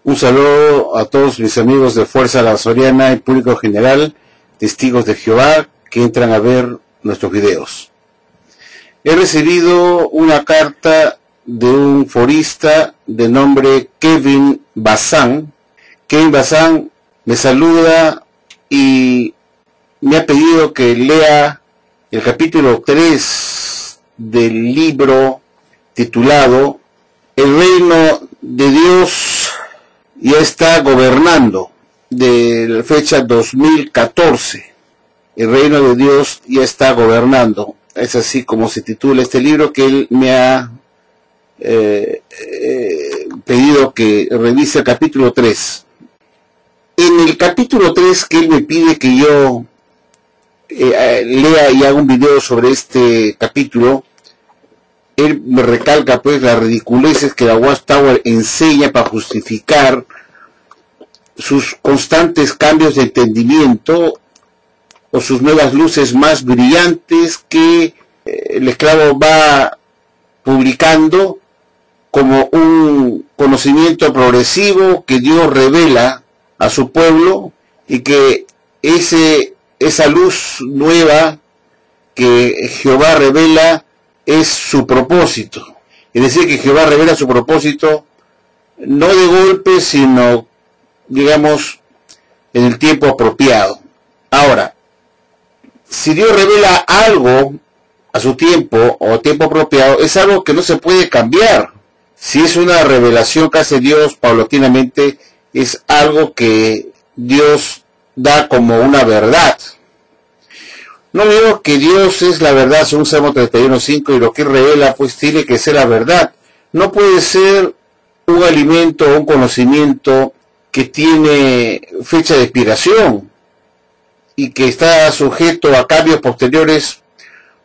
Un saludo a todos mis amigos de Fuerza La Soriana y público general, testigos de Jehová, que entran a ver nuestros videos. He recibido una carta de un forista de nombre Kevin Bazán. Kevin Bazán me saluda y me ha pedido que lea el capítulo 3 del libro titulado El reino de Dios ya está gobernando, de la fecha 2014. El reino de Dios ya está gobernando. Es así como se titula este libro que él me ha pedido que revise el capítulo 3. En el capítulo 3 que él me pide que yo lea y haga un video sobre este capítulo, él me recalca pues las ridiculeces que la Watchtower enseña para justificar sus constantes cambios de entendimiento o sus nuevas luces más brillantes que el esclavo va publicando como un conocimiento progresivo que Dios revela a su pueblo, y que esa luz nueva que Jehová revela es su propósito. Es decir, que Jehová revela su propósito no de golpe, sino, digamos, en el tiempo apropiado. Ahora, si Dios revela algo a su tiempo o tiempo apropiado, es algo que no se puede cambiar. Si es una revelación que hace Dios paulatinamente, es algo que Dios da como una verdad. No digo que Dios es la verdad según Salmo 31:5, y lo que revela pues tiene que ser la verdad. No puede ser un alimento o un conocimiento que tiene fecha de expiración y que está sujeto a cambios posteriores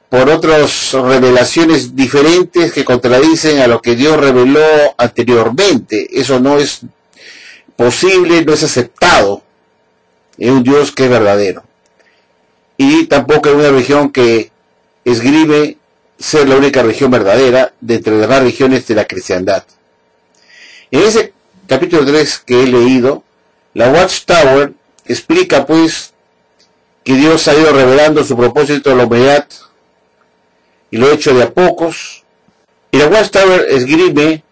por otras revelaciones diferentes que contradicen a lo que Dios reveló anteriormente. Eso no es posible, no es aceptado en un Dios que es verdadero. Y tampoco en una religión que esgrime ser la única religión verdadera de entre las religiones de la cristiandad. En ese capítulo 3 que he leído, la Watchtower explica pues que Dios ha ido revelando su propósito a la humanidad y lo ha hecho de a pocos, y la Watchtower esgrime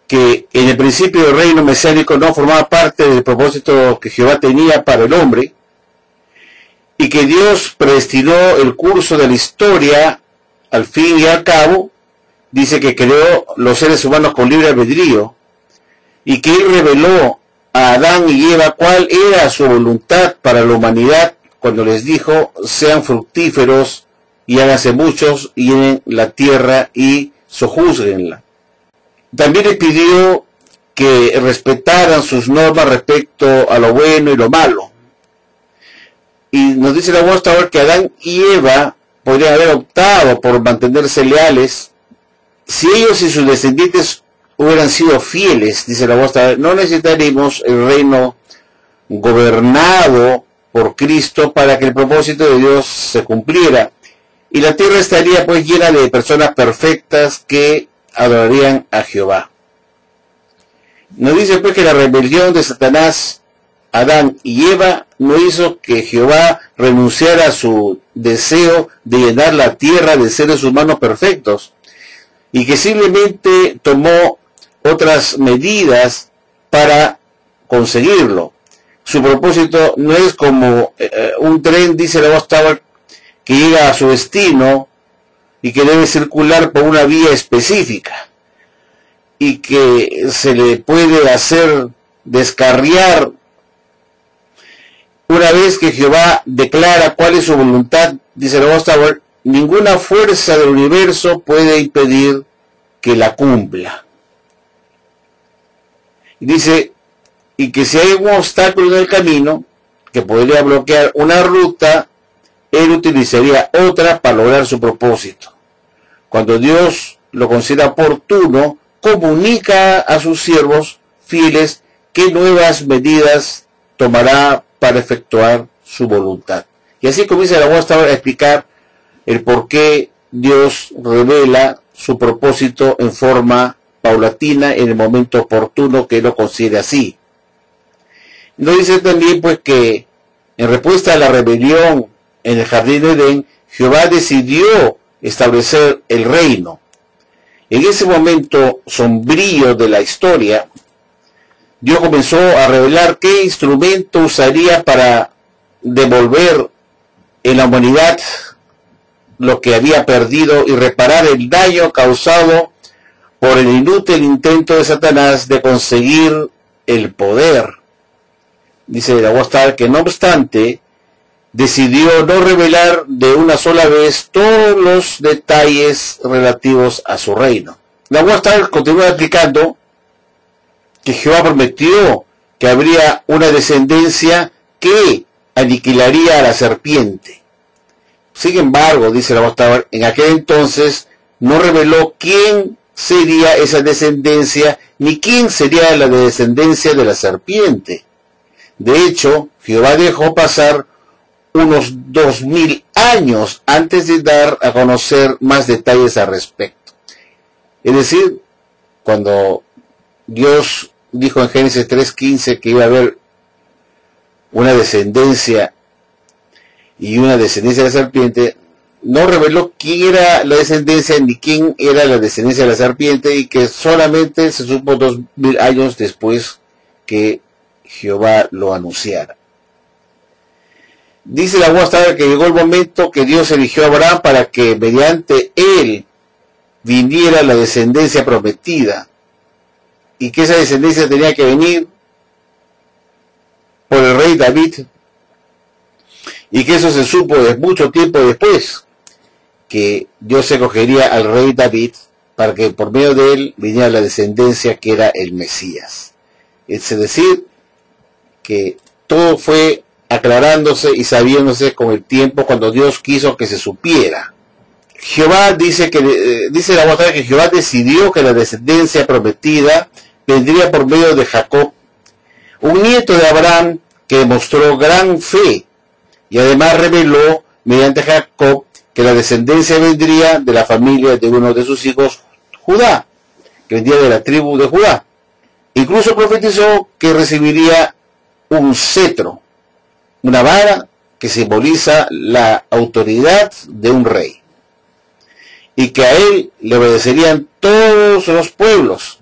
que en el principio el reino mesiánico no formaba parte del propósito que Jehová tenía para el hombre, y que Dios predestinó el curso de la historia al fin y al cabo. Dice que creó los seres humanos con libre albedrío, y que Él reveló a Adán y Eva cuál era su voluntad para la humanidad cuando les dijo: sean fructíferos y háganse muchos, y llenen la tierra y sojúzguenla. También le pidió que respetaran sus normas respecto a lo bueno y lo malo. Y nos dice la Watchtower que Adán y Eva podrían haber optado por mantenerse leales si ellos y sus descendientes hubieran sido fieles. Dice la Watchtower, no necesitaríamos el reino gobernado por Cristo para que el propósito de Dios se cumpliera, y la tierra estaría pues llena de personas perfectas que adorarían a Jehová. Nos dice pues que la rebelión de Satanás, Adán y Eva, no hizo que Jehová renunciara a su deseo de llenar la tierra de seres humanos perfectos, y que simplemente tomó otras medidas para conseguirlo. Su propósito no es como un tren, dice la Watchtower, que llega a su destino y que debe circular por una vía específica, y que se le puede hacer descarriar una vez que Jehová declara cuál es su voluntad. Dice la Watchtower, ninguna fuerza del universo puede impedir que la cumpla. Dice, y que si hay un obstáculo en el camino que podría bloquear una ruta, Él utilizaría otra para lograr su propósito. Cuando Dios lo considera oportuno, comunica a sus siervos fieles qué nuevas medidas tomará para efectuar su voluntad. Y así comienza la Watchtower a explicar el por qué Dios revela su propósito en forma paulatina en el momento oportuno que lo considere así. Nos dice también pues que en respuesta a la rebelión en el jardín de Edén, Jehová decidió establecer el reino. En ese momento sombrío de la historia, Dios comenzó a revelar qué instrumento usaría para devolver en la humanidad lo que había perdido y reparar el daño causado por el inútil intento de Satanás de conseguir el poder. Dice la Watchtower que no obstante decidió no revelar de una sola vez todos los detalles relativos a su reino. La Watchtower continúa explicando que Jehová prometió que habría una descendencia que aniquilaría a la serpiente. Sin embargo, dice la Watchtower, en aquel entonces no reveló quién sería esa descendencia ni quién sería la descendencia de la serpiente. De hecho, Jehová dejó pasar unos 2000 años antes de dar a conocer más detalles al respecto. Es decir, cuando Dios dijo en Génesis 3:15 que iba a haber una descendencia y una descendencia de la serpiente, no reveló quién era la descendencia ni quién era la descendencia de la serpiente, y que solamente se supo 2000 años después que Jehová lo anunciara. Dice la Watchtower que llegó el momento que Dios eligió a Abraham para que mediante él viniera la descendencia prometida, y que esa descendencia tenía que venir por el rey David, y que eso se supo de mucho tiempo después, que Dios escogería al rey David para que por medio de él viniera la descendencia que era el Mesías. Es decir, que todo fue aclarándose y sabiéndose con el tiempo cuando Dios quiso que se supiera. Jehová dice la Watchtower que Jehová decidió que la descendencia prometida vendría por medio de Jacob, un nieto de Abraham que demostró gran fe, y además reveló mediante Jacob que la descendencia vendría de la familia de uno de sus hijos, Judá, que vendría de la tribu de Judá. Incluso profetizó que recibiría un cetro, una vara que simboliza la autoridad de un rey, y que a él le obedecerían todos los pueblos.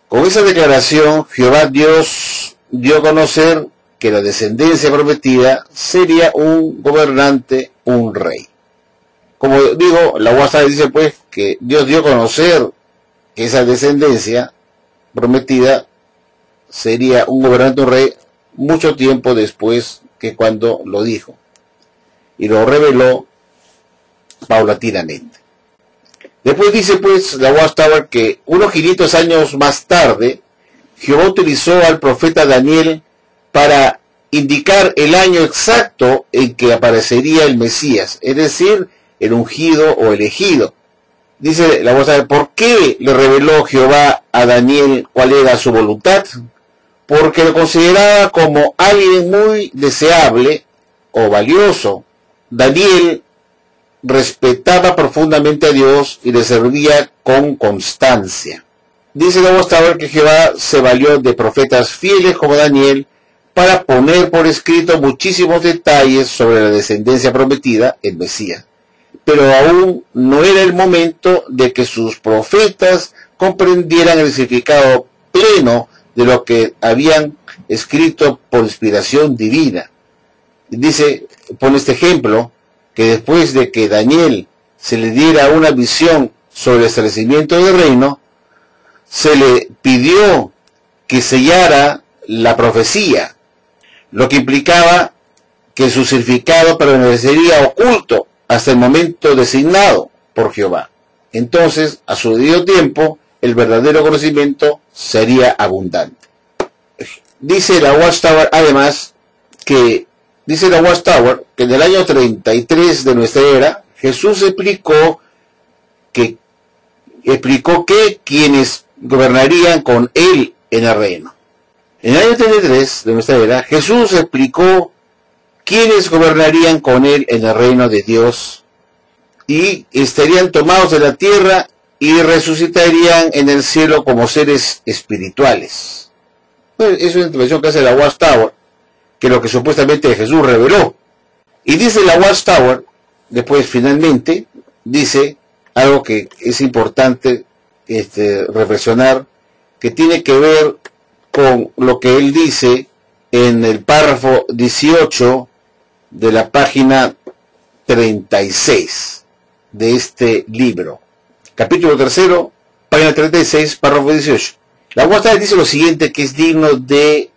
Con esa declaración, Jehová Dios dio a conocer que la descendencia prometida sería un gobernante, un rey. Como digo, la Watchtower dice pues que Dios dio a conocer que esa descendencia prometida sería un gobernante, un rey, mucho tiempo después que cuando lo dijo, y lo reveló paulatinamente. Después dice pues la Watchtower que unos 500 años más tarde Jehová utilizó al profeta Daniel para indicar el año exacto en que aparecería el Mesías, es decir, el ungido o elegido. Dice la Watchtower, ¿por qué le reveló Jehová a Daniel cuál era su voluntad? Porque lo consideraba como alguien muy deseable o valioso. Daniel respetaba profundamente a Dios y le servía con constancia. Dice la Watchtower que Jehová se valió de profetas fieles como Daniel para poner por escrito muchísimos detalles sobre la descendencia prometida, el Mesías. Pero aún no era el momento de que sus profetas comprendieran el significado pleno de lo que habían escrito por inspiración divina. Dice, pone este ejemplo, que después de que Daniel se le diera una visión sobre el establecimiento del reino, se le pidió que sellara la profecía, lo que implicaba que su significado permanecería oculto hasta el momento designado por Jehová. Entonces, a su debido tiempo, el verdadero conocimiento sería abundante. Dice la Watchtower además que en el año 33 de nuestra era, Jesús explicó que quienes gobernarían con él en el reino. En el año 33 de nuestra era, Jesús explicó quiénes gobernarían con él en el reino de Dios y estarían tomados de la tierra y resucitarían en el cielo como seres espirituales. Bueno, es una intervención que hace la Watchtower, que es lo que supuestamente Jesús reveló. Y dice la Watchtower, después finalmente, dice algo que es importante reflexionar, que tiene que ver con lo que él dice en el párrafo 18 de la página 36 de este libro. Capítulo 3, página 36, párrafo 18. La Watchtower dice lo siguiente, que es digno de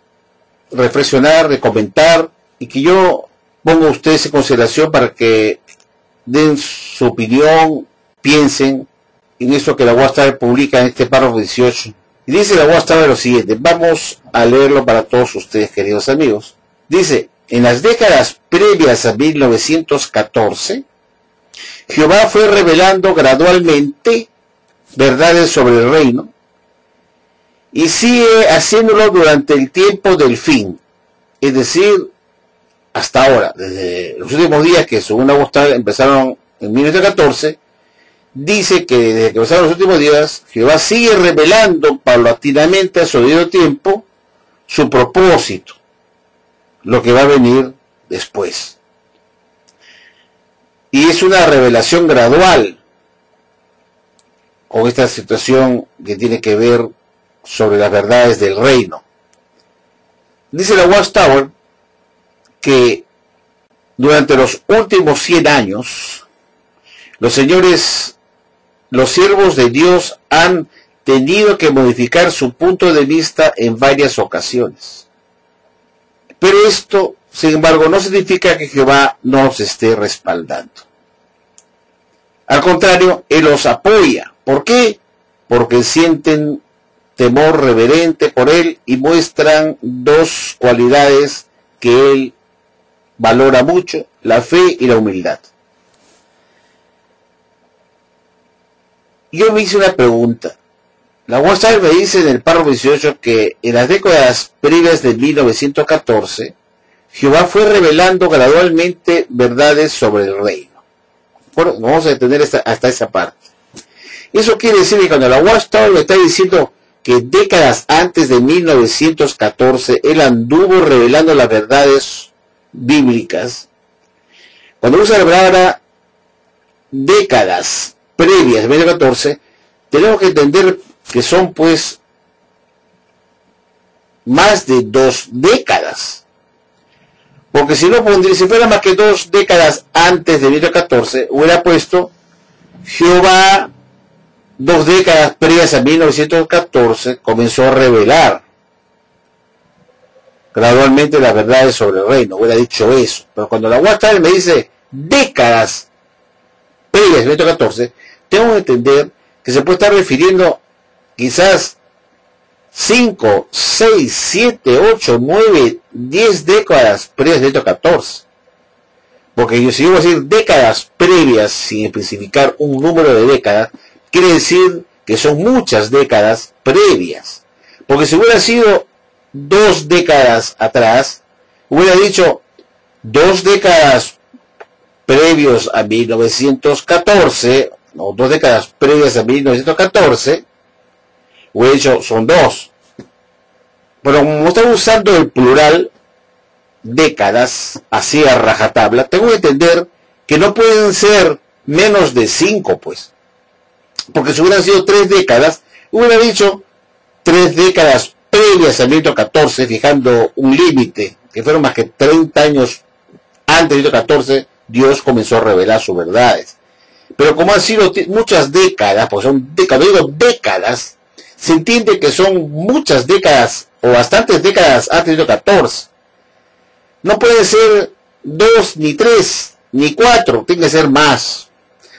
reflexionar, de comentar, y que yo pongo a ustedes en consideración para que den su opinión, piensen en esto que la Watchtower publica en este párrafo 18. Y dice la Watchtower lo siguiente, vamos a leerlo para todos ustedes, queridos amigos. Dice, en las décadas previas a 1914, Jehová fue revelando gradualmente verdades sobre el reino, y sigue haciéndolo durante el tiempo del fin, es decir, hasta ahora, desde los últimos días que según la Watchtower empezaron en 1914, dice que desde que empezaron los últimos días, Jehová sigue revelando paulatinamente a su debido tiempo su propósito, lo que va a venir después. Y es una revelación gradual con esta situación que tiene que ver sobre las verdades del reino. Dice la Watchtower que durante los últimos 100 años, los siervos de Dios han tenido que modificar su punto de vista en varias ocasiones. Pero esto, sin embargo, no significa que Jehová no los esté respaldando. Al contrario, Él los apoya. ¿Por qué? Porque sienten temor reverente por Él y muestran dos cualidades que Él valora mucho, la fe y la humildad. Yo me hice una pregunta. La Watchtower me dice en el párrafo 18 que en las décadas previas de 1914, Jehová fue revelando gradualmente verdades sobre el reino. Bueno, vamos a detener hasta esa parte. Eso quiere decir que cuando la Watchtower me está diciendo que décadas antes de 1914 él anduvo revelando las verdades bíblicas, cuando usa la palabra décadas previas a 1914, tenemos que entender que son pues más de 2 décadas. Porque si no pondría, si fuera más que 2 décadas antes de 1914, hubiera puesto Jehová 2 décadas previas a 1914 comenzó a revelar gradualmente las verdades sobre el reino, hubiera dicho eso. Pero cuando la Watchtower me dice décadas previas a 1914, tengo que entender que se puede estar refiriendo quizás 5, 6, 7, 8, 9, 10 décadas previas a 1914. Porque si yo voy a decir décadas previas sin especificar un número de décadas, quiere decir que son muchas décadas previas. Porque si hubiera sido 2 décadas atrás, hubiera dicho 2 décadas previos a 1914, o 2 décadas previas a 1914, hubiera dicho son 2. Pero como estamos usando el plural, décadas, así a rajatabla, tengo que entender que no pueden ser menos de 5, pues. Porque si hubieran sido 3 décadas, hubiera dicho 3 décadas previas a 1914, fijando un límite, que fueron más que 30 años antes de 1914, Dios comenzó a revelar sus verdades. Pero como han sido muchas décadas, pues son décadas, digo décadas, se entiende que son muchas décadas, o bastantes décadas antes de 1914. No puede ser 2, ni 3, ni 4, tiene que ser más.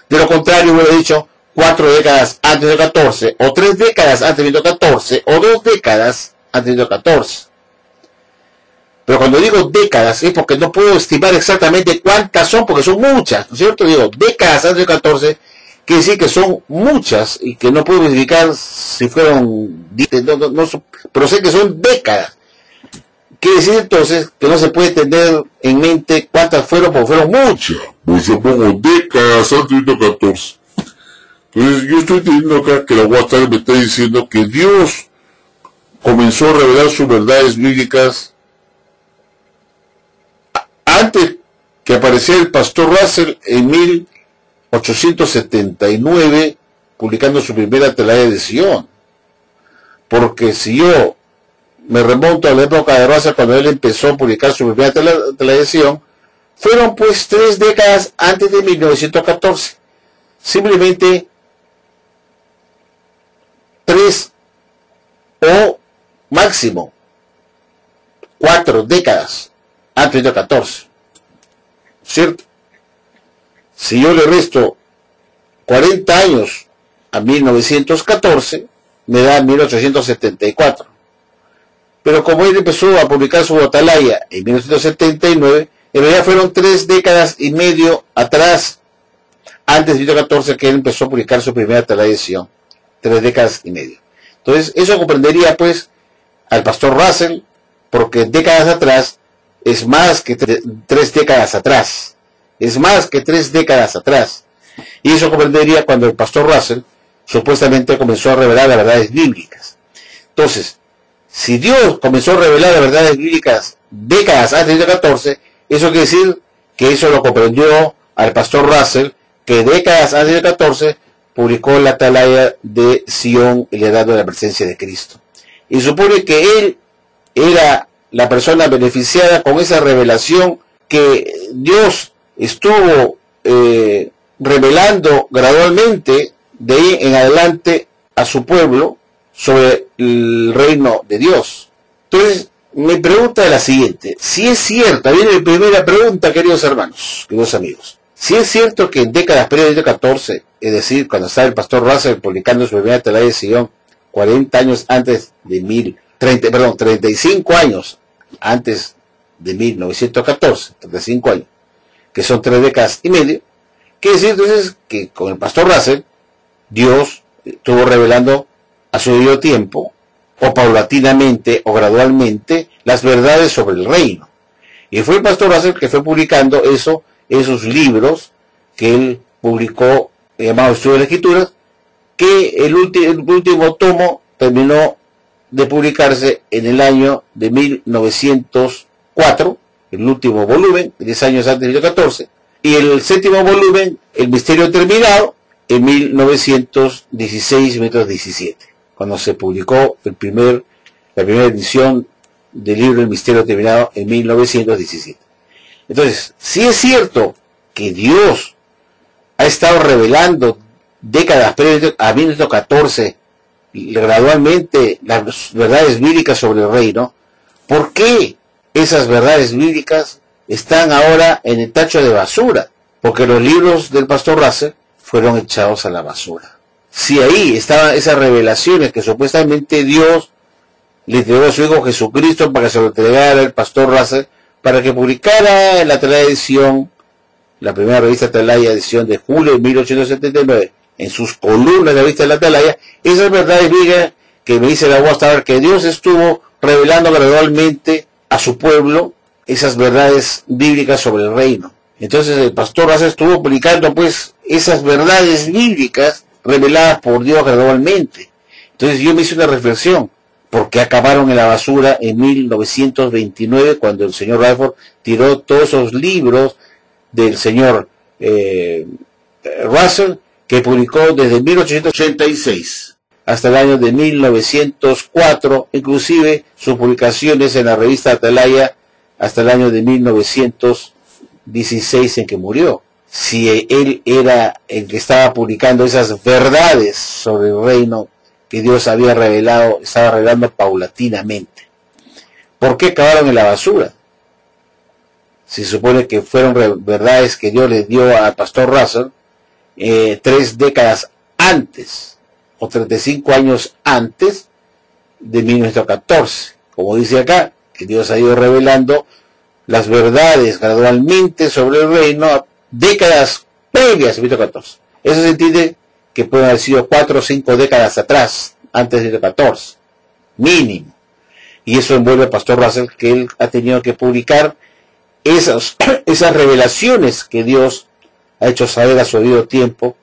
De lo contrario, hubiera dicho 4 décadas antes de 1914, o 3 décadas antes de 1914, o 2 décadas antes de 1914. Pero cuando digo décadas es porque no puedo estimar exactamente cuántas son, porque son muchas, ¿no es cierto? Digo, décadas antes de 1914, quiere decir que son muchas, y que no puedo verificar si fueron, pero sé que son décadas. Quiere decir entonces que no se puede tener en mente cuántas fueron, porque fueron muchas. Pues yo pongo décadas antes de 1914. Entonces yo estoy teniendo acá que la Watchtower me está diciendo que Dios comenzó a revelar sus verdades bíblicas antes que apareciera el pastor Russell en 1879, publicando su primera Atalaya de Sion. Porque si yo me remonto a la época de Russell, cuando él empezó a publicar su primera Atalaya de Sion, fueron pues 3 décadas antes de 1914. Simplemente 3 o máximo 4 décadas antes de 1914. ¿Cierto? Si yo le resto 40 años a 1914, me da 1874. Pero como él empezó a publicar su Atalaya en 1979, en realidad fueron 3 décadas y medio atrás, antes de 1914, que él empezó a publicar su primera Atalaya de Sion. 3 décadas y medio. Entonces, eso comprendería pues al pastor Russell, porque décadas atrás es más que 3 décadas atrás. Es más que 3 décadas atrás. Y eso comprendería cuando el pastor Russell supuestamente comenzó a revelar las verdades bíblicas. Entonces, si Dios comenzó a revelar las verdades bíblicas décadas antes de 1914, eso quiere decir que eso lo comprendió al pastor Russell, que décadas antes de 1914 publicó la Atalaya de Sion y le dando la presencia de Cristo. Y supone que él era la persona beneficiada con esa revelación que Dios estuvo revelando gradualmente de ahí en adelante a su pueblo sobre el reino de Dios. Entonces, mi pregunta es la siguiente: si es cierto, viene mi primera pregunta, queridos hermanos, queridos amigos, si es cierto que en décadas previas de 14, es decir, cuando estaba el pastor Russell publicando su primera Atalaya de Sion, 40 años antes de 35 años antes de 1914, 35 años, que son 3 décadas y medio, quiere decir entonces que con el pastor Russell, Dios estuvo revelando a su debido tiempo, o paulatinamente, o gradualmente, las verdades sobre el reino. Y fue el pastor Russell que fue publicando esos libros que él publicó, llamados Estudio de las Escrituras, que el último tomo terminó de publicarse en el año de 1904, el último volumen, 10 años antes de 1914, y el 7º volumen, El Misterio Terminado, en 1916-1917, cuando se publicó la primera edición del libro El Misterio Terminado en 1917. Entonces, si es cierto que Dios ha estado revelando décadas previas a 1914 gradualmente las verdades bíblicas sobre el reino, ¿por qué esas verdades bíblicas están ahora en el tacho de basura? Porque los libros del pastor Russell fueron echados a la basura. Si ahí estaban esas revelaciones que supuestamente Dios le entregó a su Hijo Jesucristo para que se lo entregara al pastor Russell, para que publicara en la Atalaya de Sion, la primera revista Atalaya de Sion de julio de 1879, en sus columnas de la revista de la Atalaya, esas verdades bíblicas que me dice la Watchtower que Dios estuvo revelando gradualmente a su pueblo, esas verdades bíblicas sobre el reino. Entonces el pastor Russell estuvo publicando pues esas verdades bíblicas reveladas por Dios gradualmente. Entonces yo me hice una reflexión: ¿por qué acabaron en la basura en 1929 cuando el señor Radford tiró todos esos libros del señor Russell, que publicó desde 1886 hasta el año de 1904, inclusive sus publicaciones en la revista Atalaya hasta el año de 1916 en que murió? Si él era el que estaba publicando esas verdades sobre el reino que Dios había revelado, estaba revelando paulatinamente, ¿por qué acabaron en la basura? Se supone que fueron verdades que Dios le dio al pastor Russell 3 décadas antes, o 35 años antes de 1914. Como dice acá, que Dios ha ido revelando las verdades gradualmente sobre el reino décadas previas a 1914. Eso se entiende que pueden haber sido 4 o 5 décadas atrás, antes de 1914, mínimo. Y eso envuelve al pastor Russell, que él ha tenido que publicar esas revelaciones que Dios ha hecho saber a su debido tiempo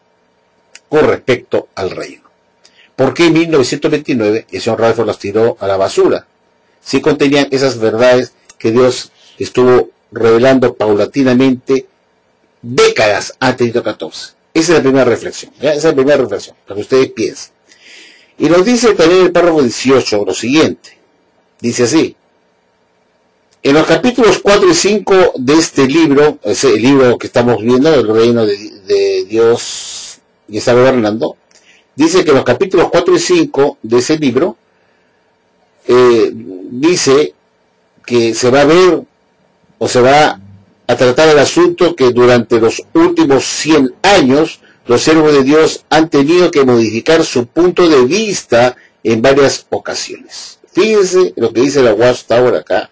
con respecto al reino. ¿Por qué en 1929 el señor Radford las tiró a la basura? Si contenían esas verdades que Dios estuvo revelando paulatinamente décadas antes de 1914. Esa es la primera reflexión. ¿Ya? Esa es la primera reflexión, para que ustedes piensen. Y nos dice también el párrafo 18 lo siguiente. Dice así: en los capítulos 4 y 5 de este libro, es el libro que estamos viendo, el reino de Dios y está gobernando, dice que en los capítulos 4 y 5 de ese libro, dice que se va a ver, o se va a tratar el asunto que durante los últimos 100 años, los siervos de Dios han tenido que modificar su punto de vista en varias ocasiones. Fíjense lo que dice la Watchtower acá,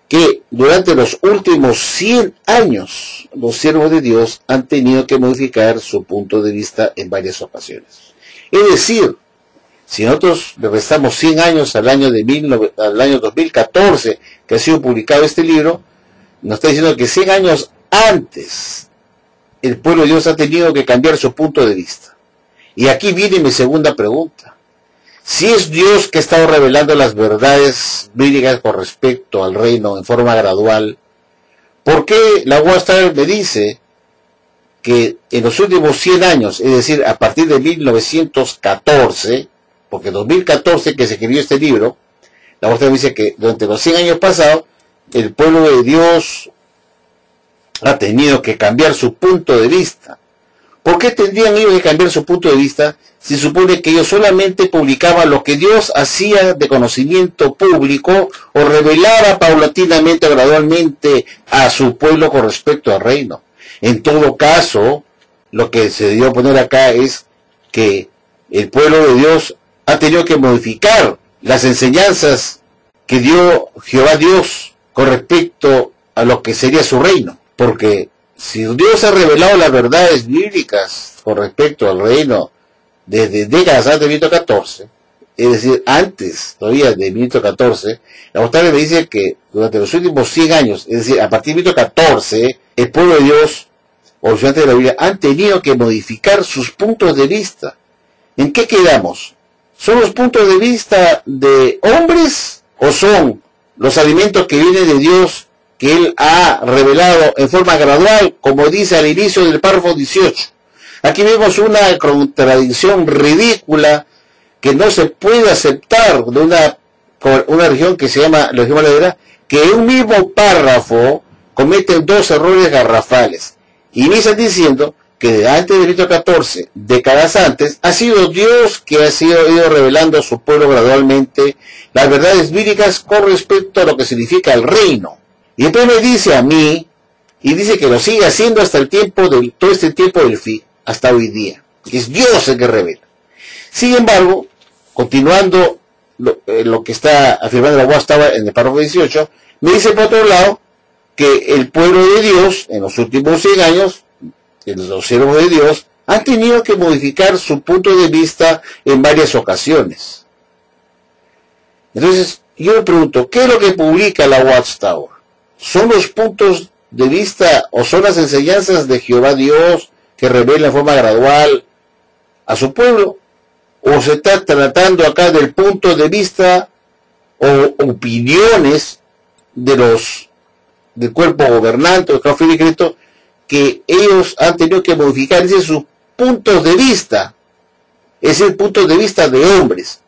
que durante los últimos 100 años, los siervos de Dios han tenido que modificar su punto de vista en varias ocasiones. Es decir, si nosotros le restamos 100 años al año 2014, que ha sido publicado este libro, nos está diciendo que 100 años antes, el pueblo de Dios ha tenido que cambiar su punto de vista. Y aquí viene mi segunda pregunta. Si es Dios que ha estado revelando las verdades bíblicas con respecto al reino en forma gradual, ¿por qué la Watchtower me dice que en los últimos 100 años, es decir, a partir de 1914, porque en 2014 que se escribió este libro, la Watchtower me dice que durante los 100 años pasados, el pueblo de Dios ha tenido que cambiar su punto de vista? ¿Por qué tendrían ellos que cambiar su punto de vista si supone que ellos solamente publicaban lo que Dios hacía de conocimiento público o revelaba paulatinamente o gradualmente a su pueblo con respecto al reino? En todo caso, lo que se debió poner acá es que el pueblo de Dios ha tenido que modificar las enseñanzas que dio Jehová Dios con respecto a lo que sería su reino, porque si Dios ha revelado las verdades bíblicas con respecto al reino desde décadas antes de 1914, es decir, antes todavía de 1914, la Watchtower me dice que durante los últimos 100 años, es decir, a partir de 1914, el pueblo de Dios, o los estudiantes de la Biblia, han tenido que modificar sus puntos de vista. ¿En qué quedamos? ¿Son los puntos de vista de hombres o son los alimentos que vienen de Dios, que Él ha revelado en forma gradual, como dice al inicio del párrafo 18? Aquí vemos una contradicción ridícula que no se puede aceptar de una región que se llama la región valedera, que en un mismo párrafo cometen dos errores garrafales. Inician diciendo que antes de 1914, décadas antes, ha sido Dios que ha ido revelando a su pueblo gradualmente las verdades bíblicas con respecto a lo que significa el reino. Y después me dice a mí, y dice que lo sigue haciendo hasta el tiempo todo este tiempo del fin, hasta hoy día, que es Dios el que revela. Sin embargo, continuando lo que está afirmando la Watchtower en el párrafo 18, me dice por otro lado que el pueblo de Dios, en los últimos 100 años, los siervos de Dios, han tenido que modificar su punto de vista en varias ocasiones. Entonces, yo me pregunto, ¿qué es lo que publica la Watchtower? ¿Son los puntos de vista o son las enseñanzas de Jehová Dios que revela en forma gradual a su pueblo? ¿O se está tratando acá del punto de vista o opiniones del cuerpo gobernante, del Cristo de Cristo, que ellos han tenido que modificar sus puntos de vista, es decir, puntos de vista de hombres?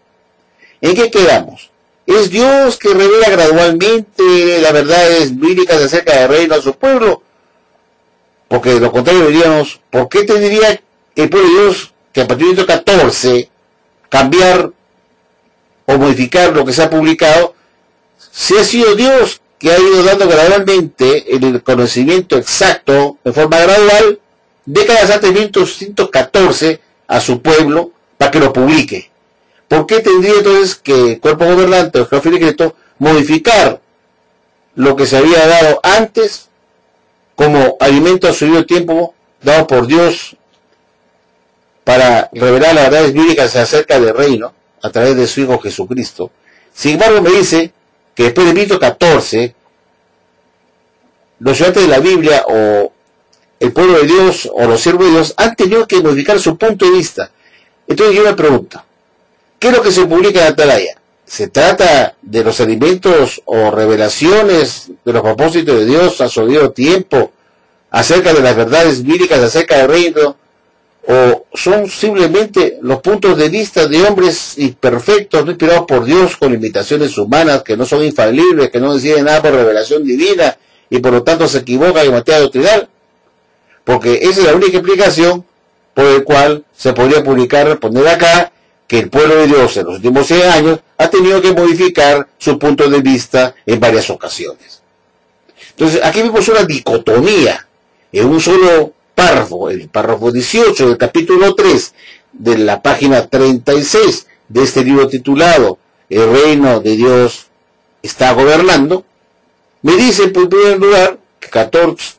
¿En qué quedamos? ¿Es Dios que revela gradualmente las verdades bíblicas acerca del reino a su pueblo? Porque de lo contrario diríamos, ¿por qué tendría el pueblo de Dios que a partir de 1914 cambiar o modificar lo que se ha publicado, si ha sido Dios que ha ido dando gradualmente el conocimiento exacto, en forma gradual, décadas antes de 1914 a su pueblo para que lo publique? ¿Por qué tendría entonces que el cuerpo gobernante o el decreto modificar lo que se había dado antes como alimento a su debido tiempo dado por Dios para revelar las verdades bíblicas acerca del reino a través de su Hijo Jesucristo? Sin embargo, me dice que después de 1914, los estudiantes de la Biblia o el pueblo de Dios o los siervos de Dios han tenido que modificar su punto de vista. Entonces yo me pregunto, ¿qué es lo que se publica en Atalaya? ¿Se trata de los alimentos o revelaciones de los propósitos de Dios a su debido tiempo acerca de las verdades bíblicas acerca del reino? ¿O son simplemente los puntos de vista de hombres imperfectos, no inspirados por Dios, con limitaciones humanas, que no son infalibles, que no deciden nada por revelación divina y por lo tanto se equivocan en materia doctrinal? Porque esa es la única explicación por la cual se podría publicar, poner acá, que el pueblo de Dios en los últimos 100 años ha tenido que modificar su punto de vista en varias ocasiones. Entonces, aquí vemos una dicotomía en un solo párrafo, el párrafo 18 del capítulo 3 de la página 36 de este libro titulado El reino de Dios está gobernando. Me dice, en primer lugar, que 14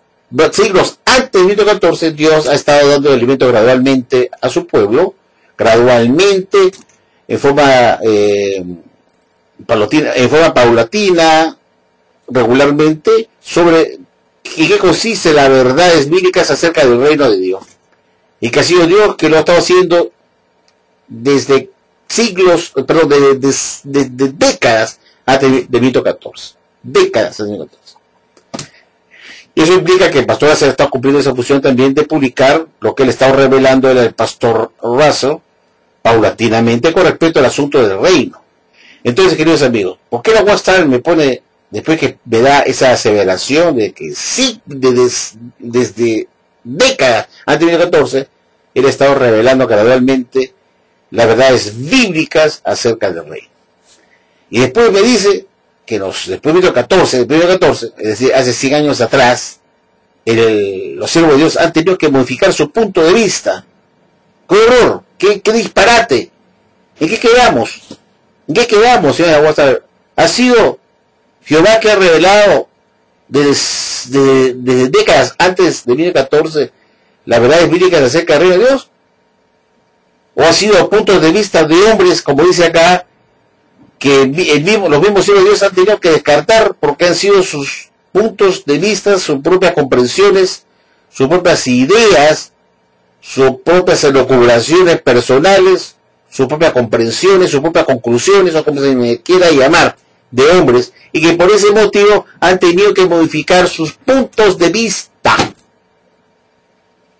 siglos antes del 1914 Dios ha estado dando el alimento gradualmente a su pueblo, gradualmente, en forma paulatina, regularmente, sobre en qué consiste las verdades bíblicas acerca del reino de Dios. Y que ha sido Dios que lo ha estado haciendo desde siglos, perdón, de décadas antes del 1914. Décadas antes del 1914. Y eso implica que el pastor ha estado cumpliendo esa función también de publicar lo que él estaba revelando el pastor Russell paulatinamente con respecto al asunto del reino. Entonces, queridos amigos, ¿por qué la Watchtower me pone, después que me da esa aseveración de que sí, desde décadas antes de 2014, él ha estado revelando gradualmente las verdades bíblicas acerca del reino? Y después me dice que después de 2014, es decir, hace 100 años atrás, los siervos de Dios han tenido que modificar su punto de vista. ¡Qué horror! ¡Qué disparate! ¿En qué quedamos? ¿En qué quedamos, señora Watchtower? Ha sido Jehová que ha revelado desde décadas antes de 2014 las verdades bíblicas acerca del reino de Dios. ¿O ha sido puntos de vista de hombres, como dice acá, que los mismos siervos de Dios han tenido que descartar porque han sido sus puntos de vista, sus propias comprensiones, sus propias ideas, sus propias elucubraciones personales, sus propias comprensiones, sus propias conclusiones, o como se me quiera llamar, de hombres, y que por ese motivo han tenido que modificar sus puntos de vista?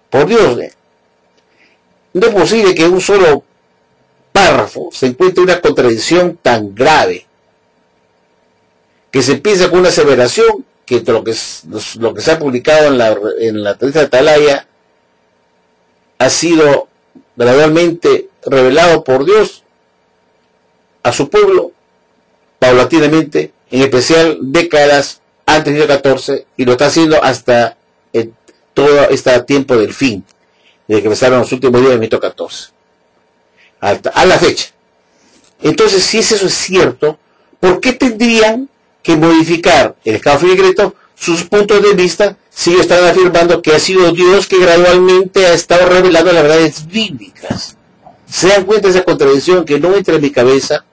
Por Dios, no es posible que en un solo párrafo se encuentre una contradicción tan grave, que se empieza con una aseveración que lo que se ha publicado en la revista Atalaya ha sido gradualmente revelado por Dios a su pueblo paulatinamente, en especial décadas antes de 2014, y lo está haciendo hasta todo este tiempo del fin, desde que empezaron los últimos días de 2014 a la fecha. Entonces, si eso es cierto, ¿por qué tendrían que modificar el estado firme y decreto sus puntos de vista si ellos están afirmando que ha sido Dios que gradualmente ha estado revelando las verdades bíblicas? ¿Se dan cuenta de esa contradicción que no entra en mi cabeza?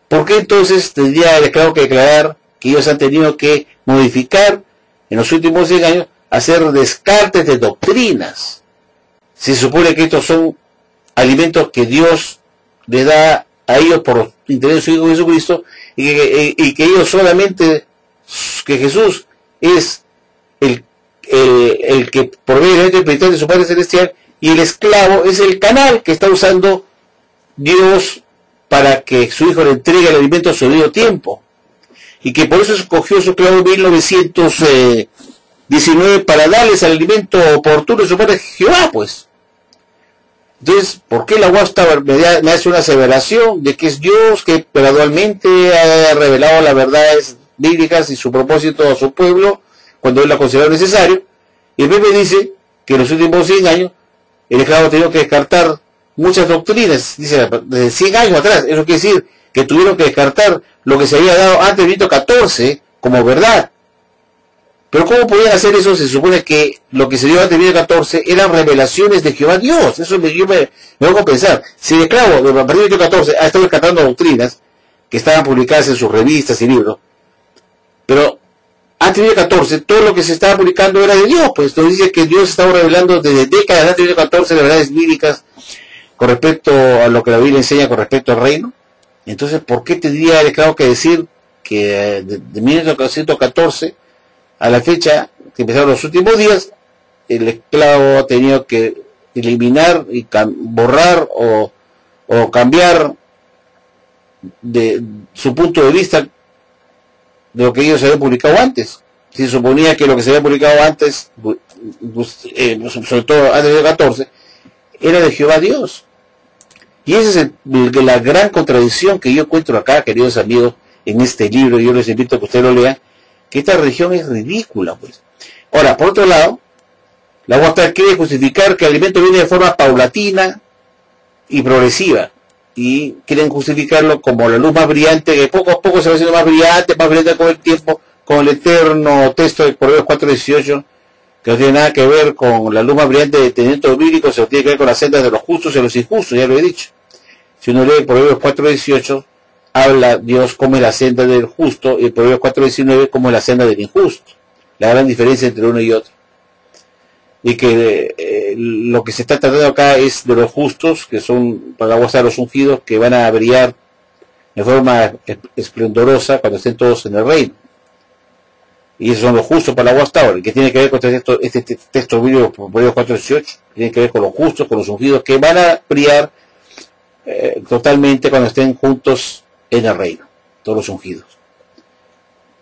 ¿Por qué entonces tendría que declarar que ellos han tenido que modificar en los últimos 100 años, hacer descartes de doctrinas? Se supone que estos son alimentos que Dios les da a ellos por interés de su Hijo Jesucristo, y que ellos solamente, que Jesús es el que provee el espiritual de su Padre Celestial, y el esclavo es el canal que está usando Dios para que su Hijo le entregue el alimento a su debido tiempo, y que por eso escogió su esclavo en 1919 para darles el alimento oportuno de su Padre Jehová, pues. Entonces, ¿por qué la Watchtower me hace una aseveración de que es Dios que gradualmente ha revelado las verdades bíblicas y su propósito a su pueblo cuando él la consideró necesario? Y después me dice que en los últimos 100 años el esclavo ha tenido que descartar muchas doctrinas, dice, desde 100 años atrás. Eso quiere decir que tuvieron que descartar lo que se había dado antes de 2014 como verdad. Pero ¿cómo podían hacer eso? Se supone que lo que se dio antes de 2014 eran revelaciones de Jehová Dios. Eso yo me hago pensar. Si el esclavo, a partir de 2014, ha estado descartando doctrinas que estaban publicadas en sus revistas y libros, pero antes de 14, todo lo que se estaba publicando era de Dios, pues entonces dice que Dios estaba revelando desde décadas antes de 14 las verdades bíblicas con respecto a lo que la Biblia enseña con respecto al reino. Entonces, ¿por qué tendría el esclavo que decir que de 1914 a la fecha que empezaron los últimos días, el esclavo ha tenido que eliminar y borrar o cambiar de su punto de vista de lo que ellos habían publicado antes? Se suponía que lo que se había publicado antes, sobre todo antes de 14, era de Jehová Dios. Y esa es la gran contradicción que yo encuentro acá, queridos amigos, en este libro. Yo les invito a que ustedes lo lean, que esta religión es ridícula, pues. Ahora, por otro lado, la UASTAWAR quiere justificar que el alimento viene de forma paulatina y progresiva, y quieren justificarlo como la luz más brillante, que poco a poco se va haciendo más brillante con el tiempo, con el eterno texto de Proverbios 4:18, que no tiene nada que ver con la luz más brillante de entendimiento bíblico, se tiene que ver con las sendas de los justos y los injustos, ya lo he dicho. Si uno lee Proverbios 4:18, habla Dios como es la senda del justo, y el Proverbios 4:19 como es la senda del injusto. La gran diferencia entre uno y otro. Y que lo que se está tratando acá es de los justos, que son para gozar los ungidos, que van a brillar de forma esplendorosa cuando estén todos en el reino. Y esos son los justos para la UASTAWAR, que tiene que ver con este texto bíblico, Proverbios 4:18, tiene que ver con los justos, con los ungidos, que van a brillar totalmente cuando estén juntos en el reino, todos los ungidos.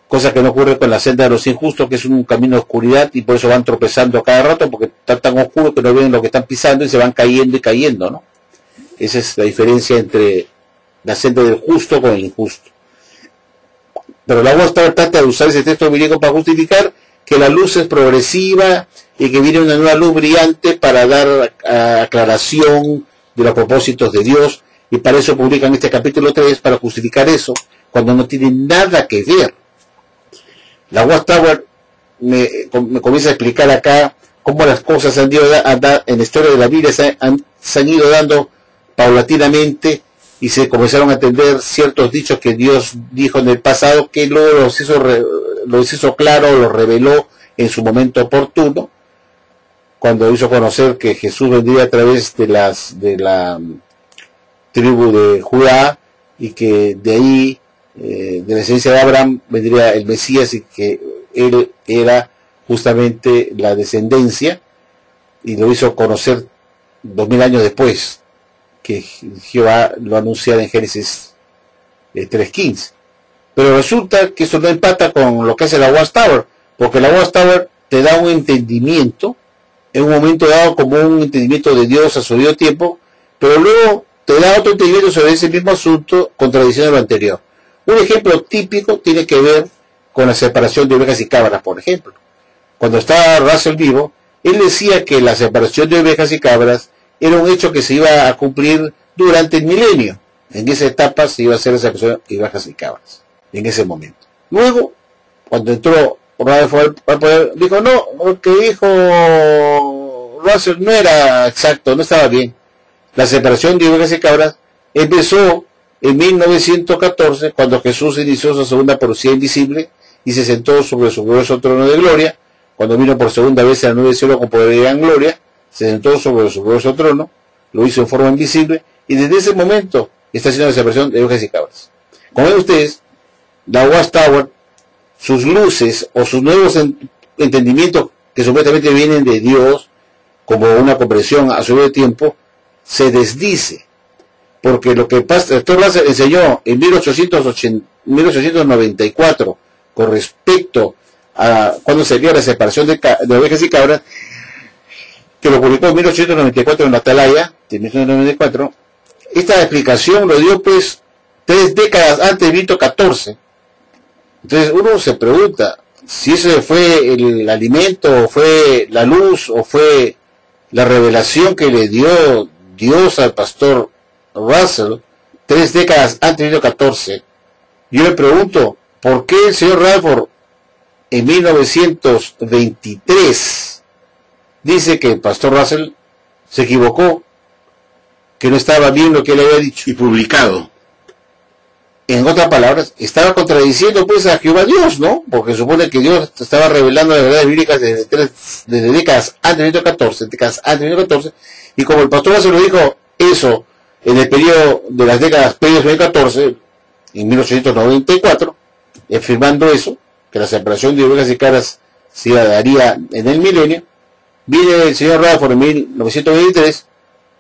Cosa que no ocurre con la senda de los injustos, que es un camino de oscuridad, y por eso van tropezando a cada rato, porque está tan oscuro que no ven lo que están pisando y se van cayendo y cayendo, ¿no? Esa es la diferencia entre la senda del justo con el injusto. Pero la UASTAWAR trata de usar ese texto bíblico para justificar que la luz es progresiva y que viene una nueva luz brillante para dar aclaración de los propósitos de Dios, y para eso publican este capítulo 3, para justificar eso, cuando no tiene nada que ver. La UASTAWAR me comienza a explicar acá cómo las cosas han ido en la historia de la Biblia se han ido dando paulatinamente, y se comenzaron a entender ciertos dichos que Dios dijo en el pasado, que luego los hizo claro, los reveló en su momento oportuno, cuando hizo conocer que Jesús vendría a través de la tribu de Judá, y que de ahí, de la esencia de Abraham, vendría el Mesías, y que él era justamente la descendencia, y lo hizo conocer 2000 años después que Jehová lo anunciara en Génesis 3:15. Pero resulta que eso no empata con lo que hace la UASTAWAR, porque la UASTAWAR te da un entendimiento en un momento dado, como un entendimiento de Dios a su debido tiempo, pero luego te da otro entendimiento sobre ese mismo asunto, contradiciendo lo anterior. Un ejemplo típico tiene que ver con la separación de ovejas y cabras, por ejemplo. Cuando estaba Russell vivo, él decía que la separación de ovejas y cabras era un hecho que se iba a cumplir durante el milenio. En esa etapa se iba a hacer la separación de ovejas y cabras, en ese momento. Luego, cuando entró Rutherford al poder, dijo, no, lo que dijo Russell no era exacto, no estaba bien. La separación de ovejas y cabras empezó en 1914, cuando Jesús inició su segunda parucía invisible y se sentó sobre su glorioso trono de gloria. Cuando vino por segunda vez a la nube del cielo con poder y gran gloria, se sentó sobre su glorioso trono, lo hizo en forma invisible, y desde ese momento está haciendo la separación de ovejas y cabras. Como ven ustedes, la UASTAWAR, sus luces o sus nuevos entendimientos que supuestamente vienen de Dios, como una comprensión a su debido tiempo, se desdice, porque lo que Pastor Russell enseñó en 1894 con respecto a cuando se dio la separación de ovejas y cabras, que lo publicó en 1894 en la Atalaya, de 1894, esta explicación lo dio pues 3 décadas antes de Benedicto XIV. Entonces uno se pregunta si ese fue el alimento, o fue la luz, o fue la revelación que le dio Dios al pastor Russell 3 décadas antes de Benedicto XIV. Yo le pregunto, ¿por qué el señor Rutherford en 1923 dice que el pastor Russell se equivocó, que no estaba bien lo que él había dicho? Y publicado. En otras palabras, estaba contradiciendo pues a Jehová Dios, ¿no? Porque supone que Dios estaba revelando las verdades bíblicas desde décadas antes de 1914, y como el pastor se lo dijo eso en el periodo de las décadas previas de 1914, en 1894, afirmando eso, que la separación de ovejas y cabras se daría en el milenio, viene el señor Rutherford en 1923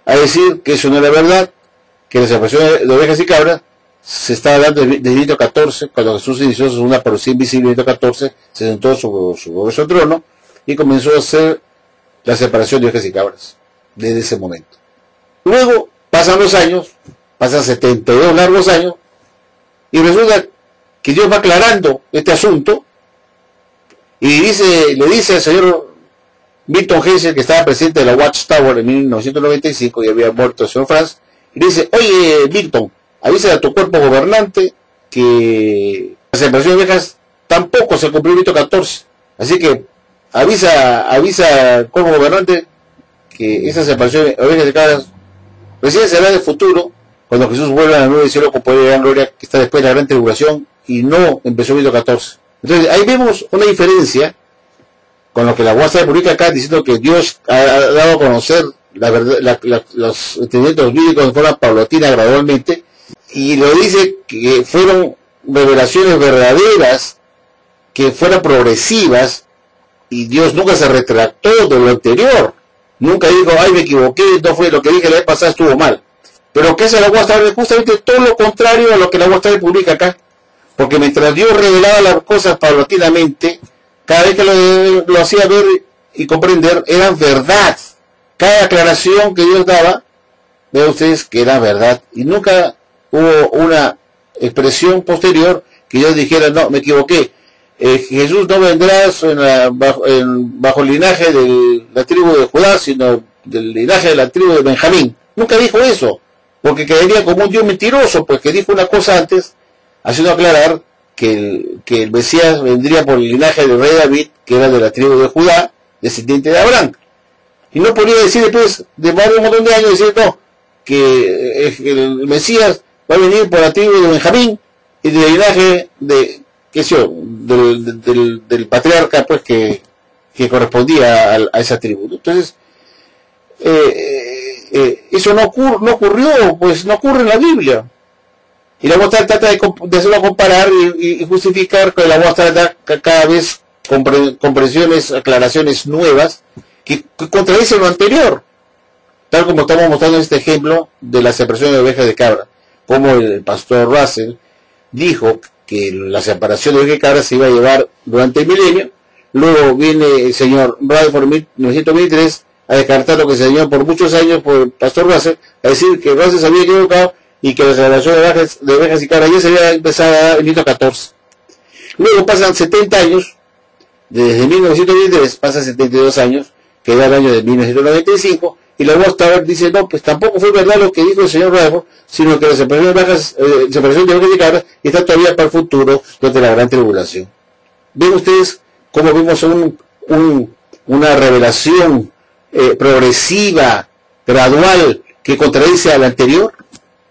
a decir que eso no era verdad, que la separación de ovejas y cabras se estaba dando desde 1914, cuando Jesús inició una parucía invisible en 1914, se sentó sobre su glorioso trono y comenzó a hacer la separación de ovejas y cabras, desde ese momento. Luego, pasan los años, pasan 72 largos años, y resulta que Dios va aclarando este asunto, y le dice al señor Milton Hensel, que estaba presidente de la Watchtower en 1995, y había muerto el señor Franz, y le dice: oye Milton, avisa a tu cuerpo gobernante que la separación de ovejas tampoco se cumplió en 1914. Así que avisa al cuerpo gobernante que esa separación de ovejas y cabras recién será en el futuro, cuando Jesús vuelva a la nube del cielo con poder y gran gloria, que está después de la gran tribulación, y no empezó en 1914. Entonces ahí vemos una diferencia con lo que la Watchtower publica acá, diciendo que Dios ha dado a conocer la verdad, los entendimientos bíblicos de forma paulatina, gradualmente, y lo dice que fueron revelaciones verdaderas, que fueron progresivas, y Dios nunca se retractó de lo anterior, nunca dijo: ay, me equivoqué, no fue lo que dije la vez pasada, estuvo mal. Pero ¿qué hace la Watchtower? Justamente todo lo contrario a lo que la Watchtower publica acá, porque mientras Dios revelaba las cosas paulatinamente, cada vez que lo hacía ver y comprender, eran verdad. Cada aclaración que Dios daba, vean ustedes que era verdad, y nunca hubo una expresión posterior que Dios dijera: no, me equivoqué, Jesús no vendrá bajo el linaje de la tribu de Judá, sino del linaje de la tribu de Benjamín. Nunca dijo eso, porque quedaría como un Dios mentiroso, pues que dijo una cosa antes, haciendo aclarar que el Mesías vendría por el linaje del rey David, que era de la tribu de Judá, descendiente de Abraham. Y no podría decir después de varios montón de años, decir no, que el Mesías va a venir por la tribu de Benjamín y del linaje de, qué sé yo, del patriarca, pues que correspondía a esa tribu. Entonces, eso no ocurrió, pues no ocurre en la Biblia. Y la Watchtower trata de hacerlo comparar y justificar que la Watchtower da cada vez comprensiones, aclaraciones nuevas que contradicen lo anterior, tal como estamos mostrando en este ejemplo de la separación de ovejas de cabra, como el pastor Russell dijo que la separación de ovejas de cabra se iba a llevar durante el milenio. Luego viene el señor Rutherford en 1923 a descartar lo que se enseñó por muchos años por el pastor Russell, a decir que Russell se había equivocado y que la separación de ovejas y cabras ya se había empezado a dar en 1914. Luego pasan 70 años, desde 1923 pasan 72 años, que da el año de 1995, y la Watchtower dice: no, pues tampoco fue verdad lo que dijo el señor Rutherford, sino que la separación de ovejas y cabras está todavía para el futuro, durante la gran tribulación. ¿Ven ustedes cómo vemos una revelación progresiva, gradual, que contradice a la anterior?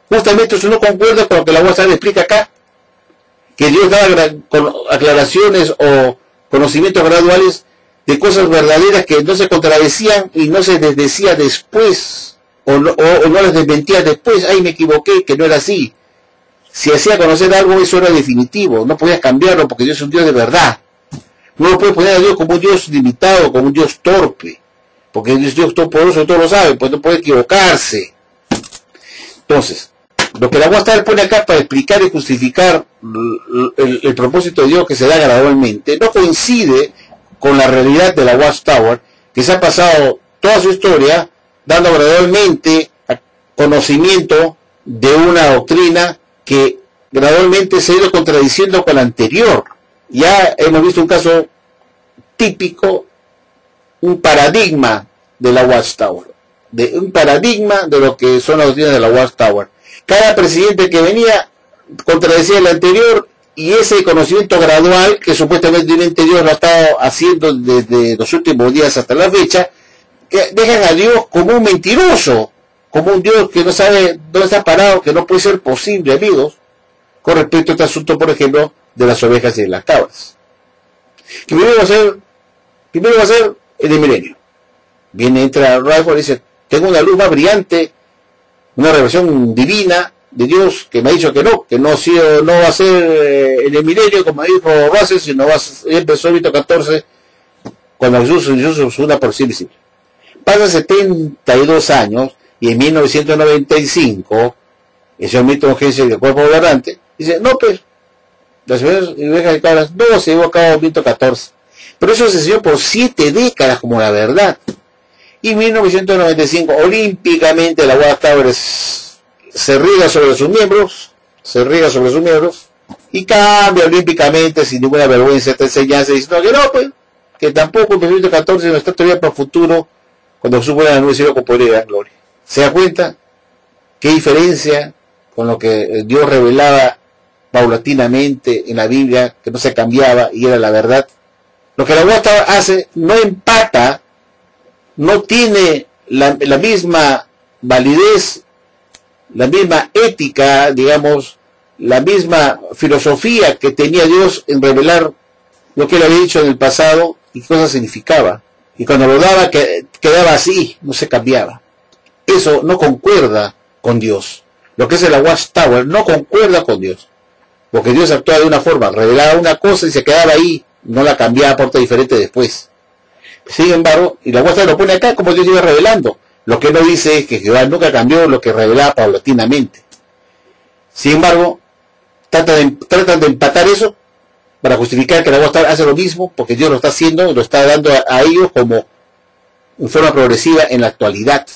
Justamente eso no concuerda con lo que la Watchtower explica acá, que Dios daba aclaraciones o conocimientos graduales de cosas verdaderas que no se contradecían y no se desdecía después, o no las desmentía después: ay, me equivoqué, que no era así. Si hacía conocer algo, eso era definitivo, no podías cambiarlo, porque Dios es un Dios de verdad. No lo puedes poner a Dios como un Dios limitado, como un Dios torpe, porque Dios es Dios todopoderoso, todo lo sabe, pues no puede equivocarse. Entonces, lo que la Watchtower pone acá para explicar y justificar el propósito de Dios que se da gradualmente, no coincide con la realidad de la Watchtower, que se ha pasado toda su historia dando gradualmente conocimiento de una doctrina que gradualmente se ha ido contradiciendo con la anterior. Ya hemos visto un caso típico, un paradigma de la Watchtower, un paradigma de lo que son las doctrinas de la Watchtower. Cada presidente que venía contradecía el anterior, y ese conocimiento gradual que supuestamente Dios lo ha estado haciendo desde los últimos días hasta la fecha, que dejan a Dios como un mentiroso, como un Dios que no sabe dónde está parado, que no puede ser posible, amigos. con respecto a este asunto, por ejemplo, de las ovejas y de las cabras. Que primero va a ser el de milenio. Entra Rutherford y dice, tengo una luz más brillante, una revelación divina de Dios que me ha dicho que no va a ser en el milenio, como dijo Russell, sino va a ser, empezó el 14, cuando Jesús su segunda porción visible. Pasan 72 años, y en 1995, el señor Milton Hansen del Cuerpo Gobernante dice, no, pues, las ovejas y cabras no se llevó a cabo en 1914. Pero eso se enseñó por 7 décadas como la verdad. Y en 1995, olímpicamente, la Watchtower se riega sobre sus miembros, y cambia olímpicamente, sin ninguna vergüenza, esta enseñanza, diciendo que no, pues, que tampoco en 2014 no está todavía para el futuro, cuando Jesús vuelva a la nube del cielo con poder y gran gloria. ¿Se da cuenta? ¿Qué diferencia con lo que Dios revelaba paulatinamente en la Biblia, que no se cambiaba y era la verdad? Lo que la Watchtower hace no empata, no tiene la misma validez, la misma ética, digamos, la misma filosofía que tenía Dios en revelar lo que él había dicho en el pasado y qué cosa significaba. Y cuando lo daba, quedaba así, no se cambiaba. Eso no concuerda con Dios. Lo que es la Watchtower no concuerda con Dios. Porque Dios actuaba de una forma, revelaba una cosa y se quedaba ahí, no la cambiaba por otra diferente después. Sin embargo, y la Watchtower lo pone acá como Dios iba revelando. Lo que no dice es que Jehová nunca cambió lo que revelaba paulatinamente. Sin embargo, tratan de empatar eso para justificar que la Watchtower hace lo mismo, porque Dios lo está haciendo y lo está dando a ellos como en forma progresiva en la actualidad.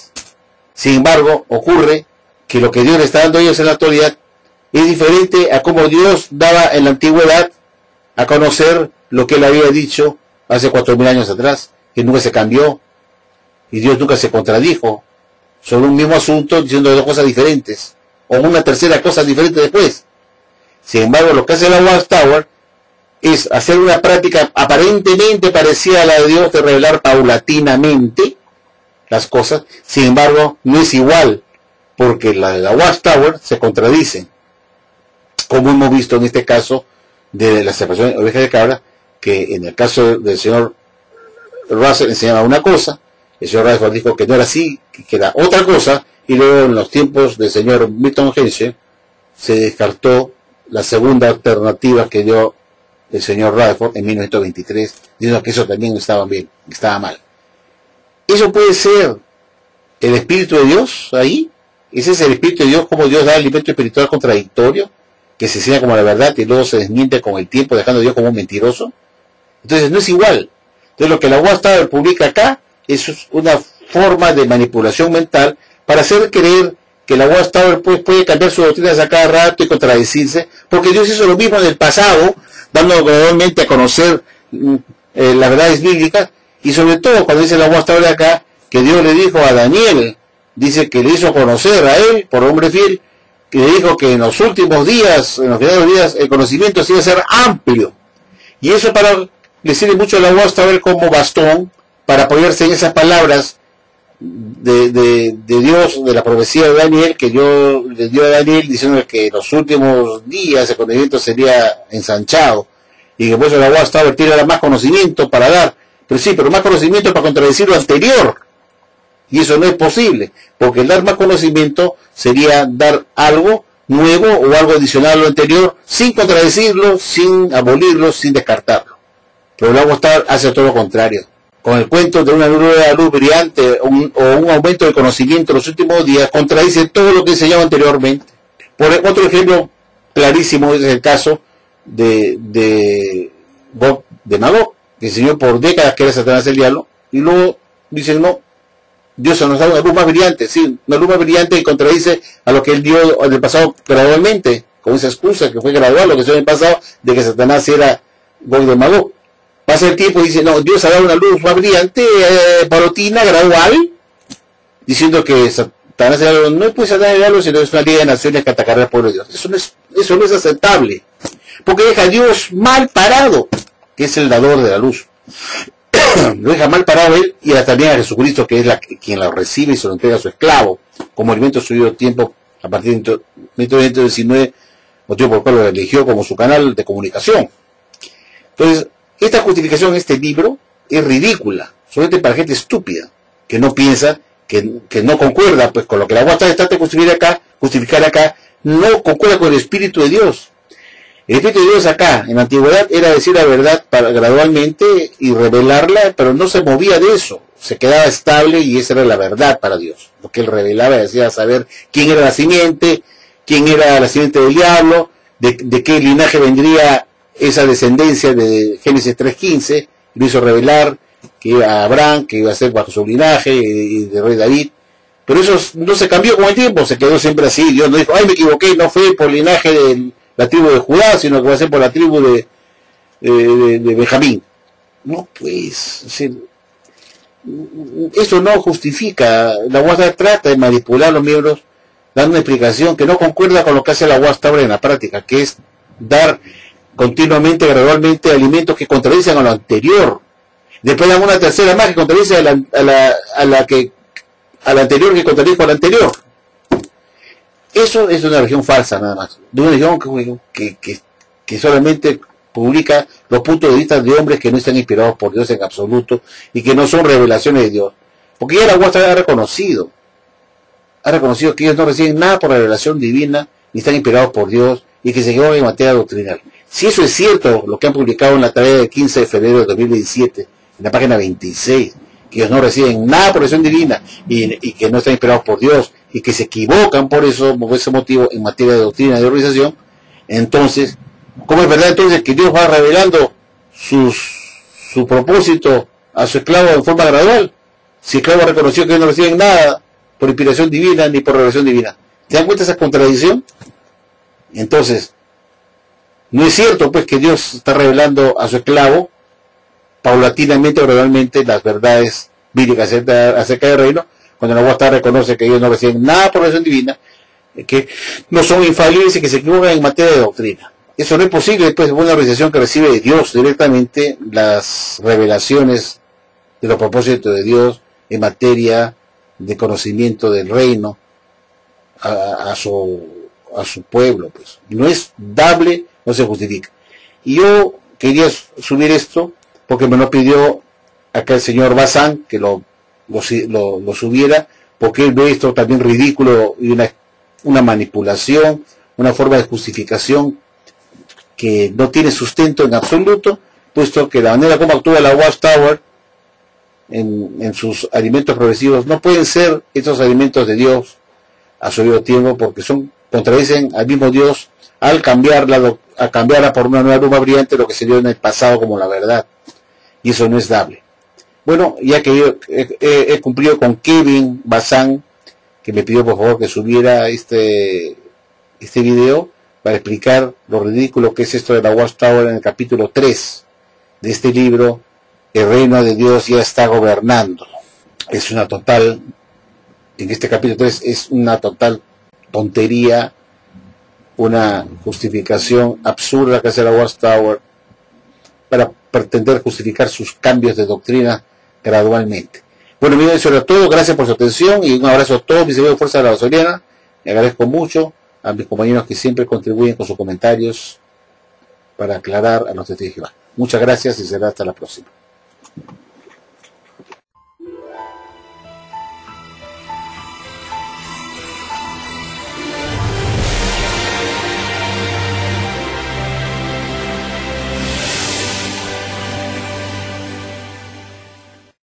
Sin embargo, ocurre que lo que Dios le está dando a ellos en la actualidad es diferente a como Dios daba en la antigüedad a conocer lo que él había dicho hace 4.000 años atrás, que nunca se cambió y Dios nunca se contradijo sobre un mismo asunto diciendo dos cosas diferentes o una tercera cosa diferente después. Sin embargo, lo que hace la Watchtower es hacer una práctica aparentemente parecida a la de Dios de revelar paulatinamente las cosas. Sin embargo, no es igual, porque la de la Watchtower se contradicen, como hemos visto en este caso de la separación de ovejas de cabra, que en el caso del señor Russell enseñaba una cosa, el señor Rutherford dijo que no era así, que era otra cosa, y luego en los tiempos del señor Milton Hansen se descartó la segunda alternativa que dio el señor Rutherford en 1923, diciendo que eso también no estaba bien, estaba mal. Eso puede ser el Espíritu de Dios ahí. Ese es el Espíritu de Dios, como Dios da el alimento espiritual contradictorio, que se enseña como la verdad y luego se desmiente con el tiempo, dejando a Dios como un mentiroso. Entonces no es igual. Entonces lo que la Watchtower publica acá es una forma de manipulación mental para hacer creer que la Watchtower pues, puede cambiar sus doctrinas a cada rato y contradecirse, porque Dios hizo lo mismo en el pasado, dando gradualmente a conocer las verdades bíblicas, y sobre todo cuando dice la Watchtower de acá, que Dios le dijo a Daniel, dice que le hizo conocer a él, por hombre fiel, que le dijo que en los últimos días, en los finales de los días, el conocimiento se iba a ser amplio. Y eso le sirve mucho a la Watchtower como bastón para apoyarse en esas palabras de Dios, de la profecía de Daniel, que Dios le dio a Daniel diciendo que en los últimos días el conocimiento sería ensanchado, y que por eso la Watchtower tiene más conocimiento para dar, pero más conocimiento para contradecir lo anterior, y eso no es posible, porque el dar más conocimiento sería dar algo nuevo o algo adicional a lo anterior, sin contradecirlo, sin abolirlo, sin descartarlo. Pero la Watchtower hace todo lo contrario. Con el cuento de una nueva luz brillante o un aumento de conocimiento en los últimos días, contradice todo lo que enseñaba anteriormente. Por otro ejemplo clarísimo es el caso de Gog de Magog, que enseñó por décadas que era Satanás el diablo, y luego dicen no, Dios nos da una luz más brillante, sí, una luz más brillante que contradice a lo que él dio en el pasado gradualmente, con esa excusa que fue gradual, lo que se en el pasado, de que Satanás era Gog de Magog. Pasa el tiempo y dice, no, Dios ha dado una luz más brillante, parotina, gradual, diciendo que Satanás era algo, no puede Satanás algo, sino es una liga de naciones que atacará al pueblo de Dios. Eso no es aceptable, porque deja a Dios mal parado, que es el dador de la luz. Lo deja mal parado él y también a Jesucristo, que es quien la recibe y se lo entrega a su esclavo, como alimento subido tiempo a partir de 1919, motivo por el cual lo eligió como su canal de comunicación. Entonces, esta justificación en este libro es ridícula, solamente para gente estúpida, que no piensa, que no concuerda pues con lo que la UAS trata de justificar acá, no concuerda con el Espíritu de Dios. El Espíritu de Dios acá, en la antigüedad, era decir la verdad gradualmente y revelarla, pero no se movía de eso, se quedaba estable y esa era la verdad para Dios. Lo que él revelaba decía saber quién era la simiente del diablo, de qué linaje vendría esa descendencia de Génesis 3.15, lo hizo revelar que iba a Abraham, que iba a ser bajo su linaje y de rey David. Pero eso no se cambió con el tiempo, se quedó siempre así. Dios no dijo, ay, me equivoqué, no fue por el linaje de la tribu de Judá, sino que va a ser por la tribu de Benjamín. No, pues, eso no justifica. La UAS trata de manipular a los miembros, dando una explicación que no concuerda con lo que hace la UAS ahora en la práctica, que es dar continuamente, gradualmente, alimentos que contradicen a lo anterior. Después dan una tercera más que contradice a la anterior que contradijo a la anterior. Eso es una religión falsa nada más, de una religión que solamente publica los puntos de vista de hombres que no están inspirados por Dios en absoluto y que no son revelaciones de Dios. Porque ya la UAS ha reconocido que ellos no reciben nada por revelación divina, ni están inspirados por Dios, y que se equivocan en materia doctrinal. Si eso es cierto, lo que han publicado en la tarea del 15 de febrero de 2017, en la página 26, que ellos no reciben nada por revelación divina, y que no están inspirados por Dios, y que se equivocan por ese motivo en materia de doctrina y de organización, entonces, ¿cómo es verdad entonces que Dios va revelando su propósito a su esclavo en forma gradual? Si el esclavo reconoció que ellos no reciben nada por inspiración divina ni por revelación divina. ¿Se dan cuenta de esa contradicción? Entonces, no es cierto pues que Dios está revelando a su esclavo paulatinamente o gradualmente las verdades bíblicas acerca del reino, cuando la UAS reconoce que ellos no reciben nada por revelación divina, que no son infalibles y que se equivocan en materia de doctrina. Eso no es posible, pues, una organización que recibe de Dios directamente las revelaciones de los propósitos de Dios en materia de conocimiento del reino a su pueblo, pues. No es dable, no se justifica. Y yo quería subir esto porque me lo pidió acá el señor Bazán, que lo subiera, porque él ve esto también ridículo y una manipulación, una forma de justificación que no tiene sustento en absoluto, puesto que la manera como actúa la Watchtower en sus alimentos progresivos no pueden ser estos alimentos de Dios a su debido tiempo, porque contradicen al mismo Dios al cambiarla por una nueva luz brillante, lo que se dio en el pasado como la verdad, y eso no es dable. Bueno, ya que yo he cumplido con Kevin Bazán, que me pidió por favor que subiera este video para explicar lo ridículo que es esto de la Watchtower en el capítulo 3 de este libro, El reino de Dios ya está gobernando. Es una total, en este capítulo 3 es una total tontería, una justificación absurda que hace la Watchtower para pretender justificar sus cambios de doctrina gradualmente. Bueno, amigos, eso era todo. Gracias por su atención y un abrazo a todos mis amigos de Fuerza de la Basoliana. Le agradezco mucho a mis compañeros que siempre contribuyen con sus comentarios para aclarar a los testigos de Jehová. Muchas gracias y será hasta la próxima.